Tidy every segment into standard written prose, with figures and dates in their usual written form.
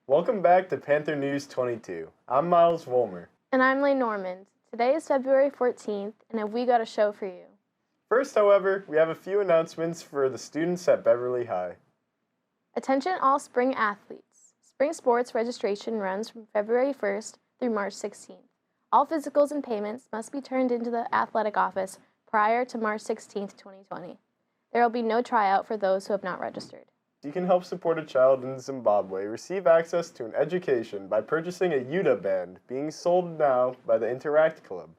Welcome back to Panther News 22. I'm Miles Vollmer. And I'm Lane Normand. Today is February 14th, and we got a show for you. First, however, we have a few announcements for the students at Beverly High. Attention all spring athletes. Spring sports registration runs from February 1st through March 16th. All physicals and payments must be turned into the athletic office prior to March 16th, 2020. There will be no tryout for those who have not registered. You can help support a child in Zimbabwe receive access to an education by purchasing a Yuta band being sold now by the Interact Club.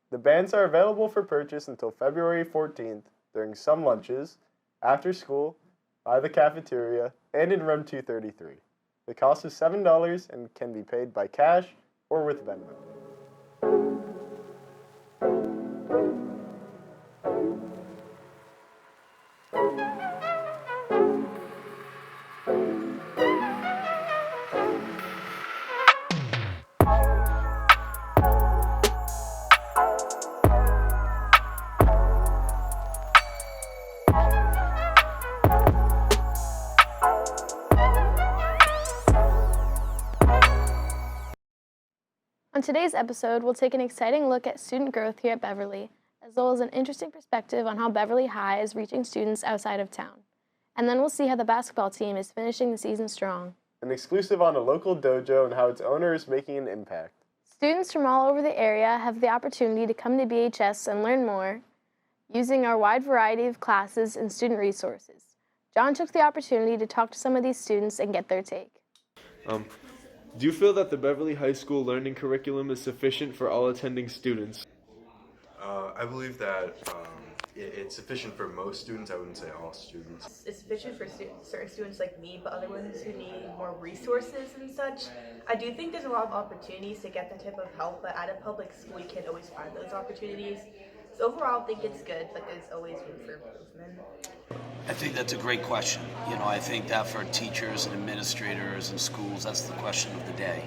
The bands are available for purchase until February 14th during some lunches, after school, by the cafeteria, and in room 233. The cost is $7 and can be paid by cash or with Venmo. On today's episode, we'll take an exciting look at student growth here at Beverly, as well as an interesting perspective on how Beverly High is reaching students outside of town. And then we'll see how the basketball team is finishing the season strong. An exclusive on a local dojo and how its owner is making an impact. Students from all over the area have the opportunity to come to BHS and learn more using our wide variety of classes and student resources. John took the opportunity to talk to some of these students and get their take. Do you feel that the Beverly High School learning curriculum is sufficient for all attending students? I believe that it's sufficient for most students. I wouldn't say all students. It's sufficient for certain students like me, but other ones who need more resources and such. I do think there's a lot of opportunities to get that type of help, but at a public school you can't always find those opportunities. So overall, I think it's good, but there's always room for improvement. I think that's a great question. I think that for teachers and administrators and schools, that's the question of the day.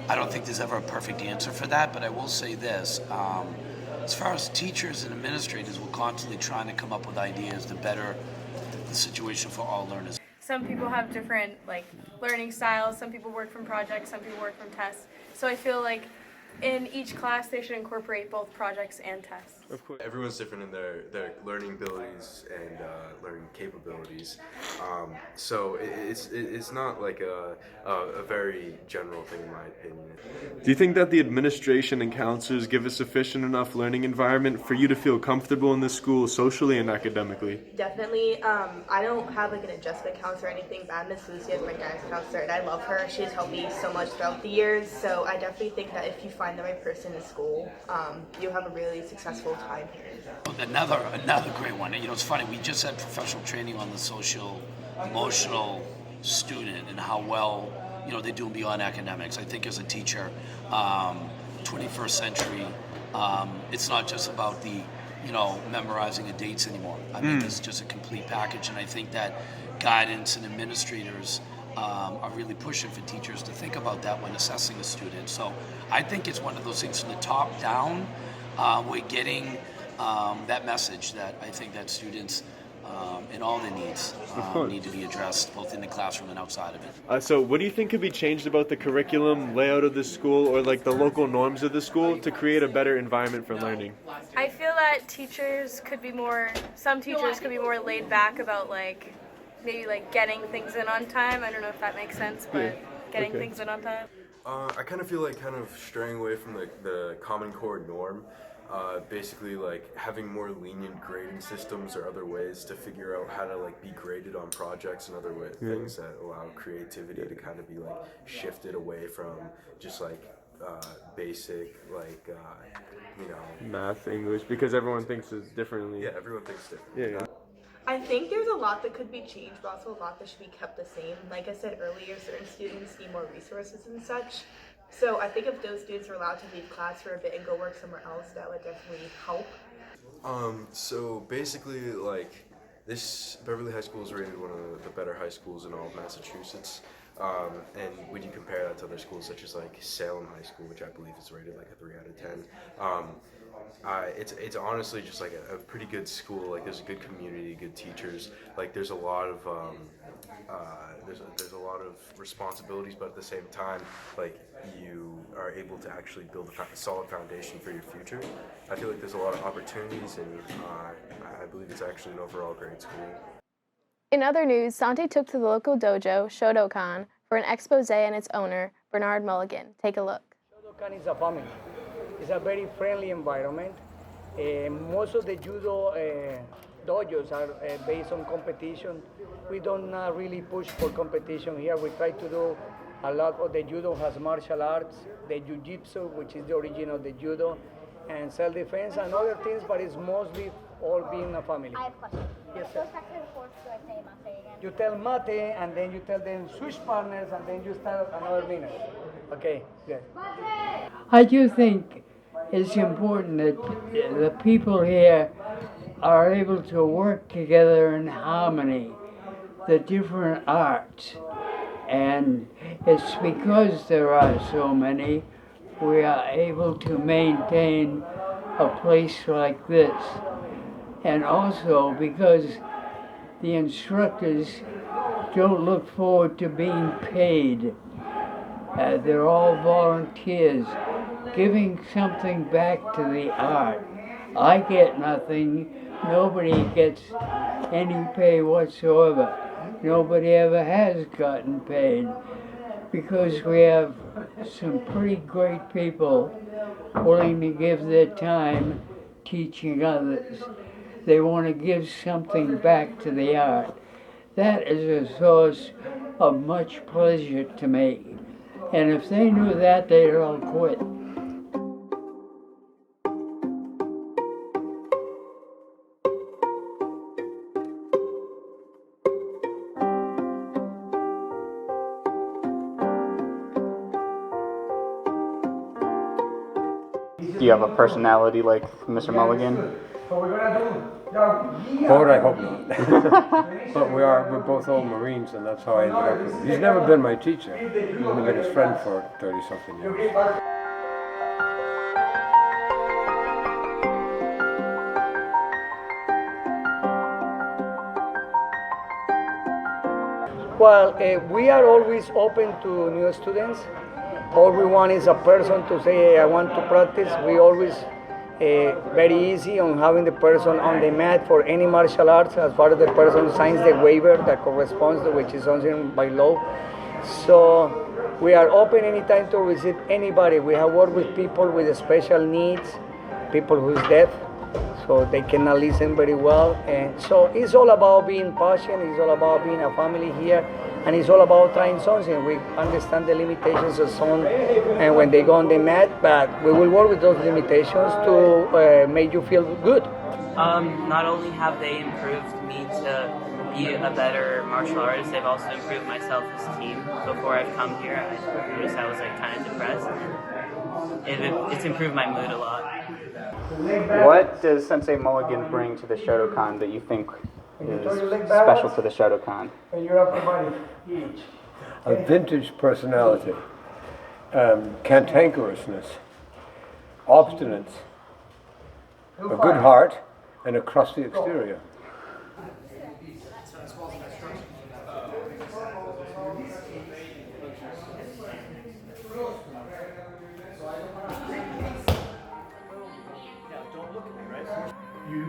I don't think there's ever a perfect answer for that, but I will say this. As far as teachers and administrators, we're constantly trying to come up with ideas to better the situation for all learners. Some people have different learning styles. Some people work from projects, some people work from tests. So I feel like in each class they should incorporate both projects and tests. Of course. Everyone's different in their learning abilities and learning capabilities. So it's not like a very general thing in my opinion. Do you think that the administration and counselors give a sufficient enough learning environment for you to feel comfortable in the school socially and academically? Definitely. I don't have an adjustment counselor or anything, but Miss Lucy is my guidance counselor, and I love her. She's helped me so much throughout the years. So I definitely think that if you find the right person in school, you'll have a really successful time here. Another great one. It's funny, we just had professional training on the social, emotional student and how well, they're doing beyond academics. I think as a teacher, 21st century, it's not just about the, memorizing the dates anymore. I think it's just a complete package, and I think that guidance and administrators are really pushing for teachers to think about that when assessing a student. So I think it's one of those things from the top down, we're getting that message that I think that students and all their needs need to be addressed both in the classroom and outside of it. So what do you think could be changed about the curriculum, layout of the school, or the local norms of the school to create a better environment for learning? I feel that some teachers could be more laid back about maybe getting things in on time. I don't know if that makes sense, but getting things in on time. I kind of feel like straying away from the Common Core norm. Basically having more lenient grading systems or other ways to figure out how to be graded on projects and other things that allow creativity to kind of be shifted away from just basic Math, English, because everyone thinks it's differently. Yeah, everyone thinks differently. Yeah. I think there's a lot that could be changed, but also a lot that should be kept the same. Like I said earlier, certain students need more resources and such. So I think if those students are allowed to leave class for a bit and go work somewhere else, that would definitely help. So basically, this Beverly High School is rated one of the better high schools in all of Massachusetts. And when you compare that to other schools such as like Salem High School, which I believe is rated like a 3 out of 10, it's honestly just like a pretty good school. Like there's a good community, good teachers. Like there's a lot of there's a lot of responsibilities, but at the same time, like you are able to actually build a solid foundation for your future. I feel like there's a lot of opportunities, and I believe it's actually an overall great school. In other news, Sante took to the local dojo, Shodokan, for an expose on its owner, Bernard Mulligan. Take a look. Shodokan is a family. It's a very friendly environment. Most of the judo dojos are based on competition. We don't really push for competition here. We try to do a lot of the judo has martial arts, the jiu-jitsu, which is the origin of the judo, and self-defense and other things, but it's mostly all being a family. I have a question. Yes, It sir. goes back to the fourth, do I say mate again? You tell mate, and then you tell them switch partners, and then you start another minute. Okay, good. I do think it's important that the people here are able to work together in harmony, the different arts. And it's because there are so many, we are able to maintain a place like this. And also because the instructors don't look forward to being paid. They're all volunteers, giving something back to the art. I get nothing, nobody gets any pay whatsoever. Nobody ever has gotten paid because we have some pretty great people willing to give their time teaching others. They want to give something back to the art. That is a source of much pleasure to me. And if they knew that, they'd all quit. Do you have a personality like Mr. Mulligan? Lord, I hope not. But we're both old Marines, and that's how I ended up with him. He's never been my teacher. He's only been his friend for 30-something years. Well, we are always open to new students. All we want is a person to say, hey, I want to practice. We always very easy on having the person on the mat for any martial arts as far as the person signs the waiver that corresponds to which is something by law. So we are open anytime to visit anybody. We have worked with people with special needs, people who's deaf, so they cannot listen very well. And so it's all about being passionate, it's all about being a family here, and it's all about trying something. We understand the limitations of some and when they go on the mat, but we will work with those limitations to make you feel good. Not only have they improved me to be a better martial artist, they've also improved my self-esteem. Before I've come here, I noticed I was like kind of depressed. It's improved my mood a lot. What does Sensei Mulligan bring to the Shodokan that you think is special to the Shodokan? And you're up body each. A vintage personality, cantankerousness, obstinance, a good heart, and a crusty exterior.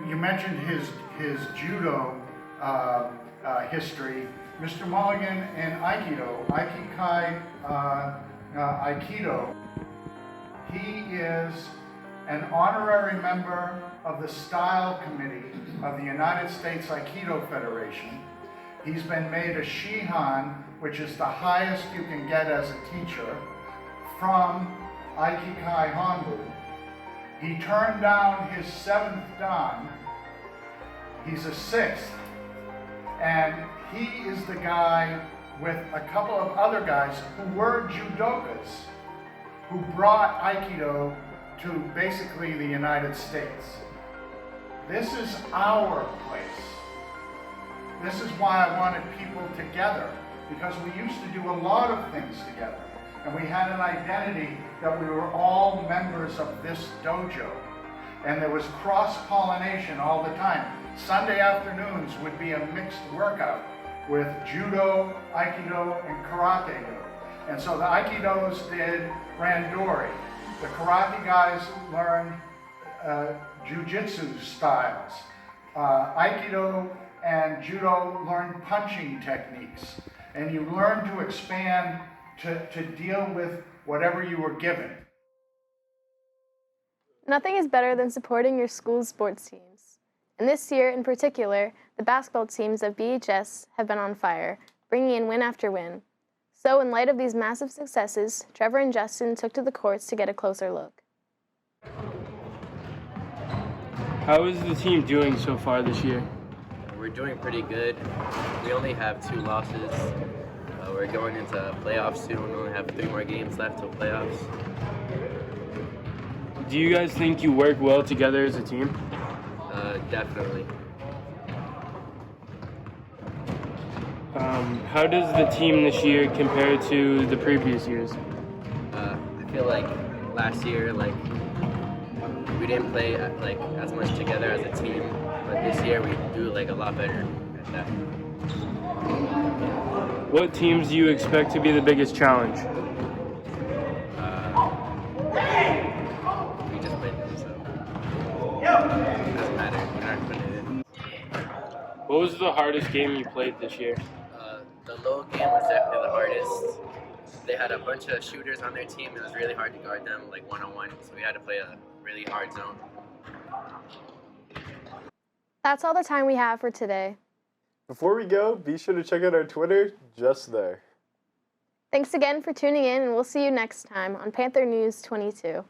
You mentioned his judo history. Mr. Mulligan in Aikido, Aikikai Aikido, he is an honorary member of the Style Committee of the United States Aikido Federation. He's been made a Shihan, which is the highest you can get as a teacher, from Aikikai Honbu. He turned down his 7th dan. He's a 6th. And he is the guy with a couple of other guys who were judokas who brought Aikido to basically the United States. This is our place. This is why I wanted people together, because we used to do a lot of things together. And we had an identity that we were all members of this dojo. And there was cross-pollination all the time. Sunday afternoons would be a mixed workout with judo, aikido, and karate. And so the aikidos did randori. The karate guys learned jiu-jitsu styles. Aikido and judo learned punching techniques. And you learn to expand to deal with whatever you were given. Nothing is better than supporting your school's sports teams. And this year in particular, the basketball teams of BHS have been on fire, bringing in win after win. So in light of these massive successes, Trevor and Justin took to the courts to get a closer look. How is the team doing so far this year? We're doing pretty good. We only have 2 losses. We're going into playoffs soon. We only have 3 more games left till playoffs. Do you guys think you work well together as a team? Definitely. How does the team this year compare to the previous years? I feel like last year, we didn't play as much together as a team, but this year we do a lot better at that. What teams do you expect to be the biggest challenge? We just played them, so it doesn't matter. We're not putting it in. What was the hardest game you played this year? The low game was definitely the hardest. They had a bunch of shooters on their team. It was really hard to guard them, one-on-one, so we had to play a really hard zone. That's all the time we have for today. Before we go, be sure to check out our Twitter just there. Thanks again for tuning in, and we'll see you next time on Panther News 22.